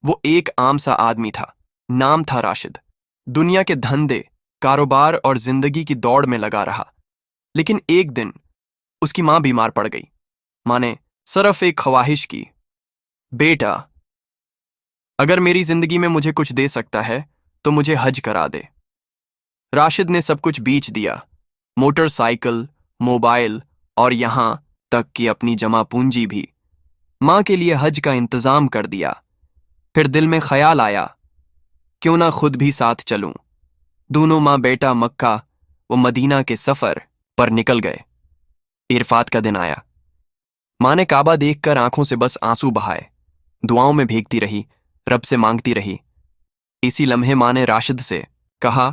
वो एक आम सा आदमी था। नाम था राशिद। दुनिया के धंधे, कारोबार और जिंदगी की दौड़ में लगा रहा। लेकिन एक दिन उसकी माँ बीमार पड़ गई। माँ ने सिर्फ एक ख्वाहिश की, बेटा, अगर मेरी जिंदगी में मुझे कुछ दे सकता है तो मुझे हज करा दे। राशिद ने सब कुछ बेच दिया, मोटरसाइकिल, मोबाइल और यहां तक कि अपनी जमा पूंजी भी। माँ के लिए हज का इंतजाम कर दिया। फिर दिल में ख्याल आया, क्यों ना खुद भी साथ चलूं। दोनों माँ बेटा मक्का व मदीना के सफर पर निकल गए। इरफात का दिन आया। माँ ने काबा देखकर आंखों से बस आंसू बहाए, दुआओं में भीगती रही, रब से मांगती रही। इसी लम्हे माँ ने राशिद से कहा,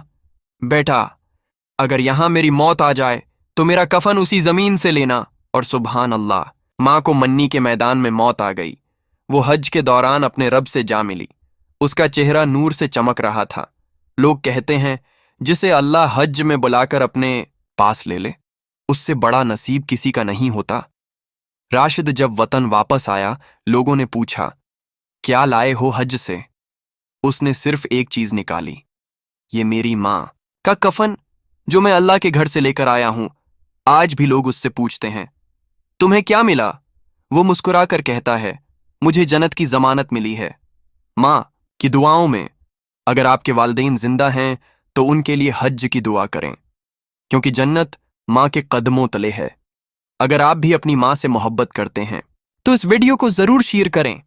बेटा, अगर यहां मेरी मौत आ जाए तो मेरा कफन उसी जमीन से लेना। और सुबहान अल्लाह, माँ को मन्नी के मैदान में मौत आ गई। वो हज के दौरान अपने रब से जा मिली। उसका चेहरा नूर से चमक रहा था। लोग कहते हैं, जिसे अल्लाह हज में बुलाकर अपने पास ले ले, उससे बड़ा नसीब किसी का नहीं होता। राशिद जब वतन वापस आया, लोगों ने पूछा, क्या लाए हो हज से? उसने सिर्फ एक चीज निकाली, ये मेरी माँ का कफन जो मैं अल्लाह के घर से लेकर आया हूं। आज भी लोग उससे पूछते हैं, तुम्हें क्या मिला? वो मुस्कुराकर कहता है, मुझे जन्नत की जमानत मिली है। माँ की दुआओं में। अगर आपके वालिदैन जिंदा हैं तो उनके लिए हज की दुआ करें, क्योंकि जन्नत माँ के कदमों तले है। अगर आप भी अपनी माँ से मोहब्बत करते हैं तो इस वीडियो को जरूर शेयर करें।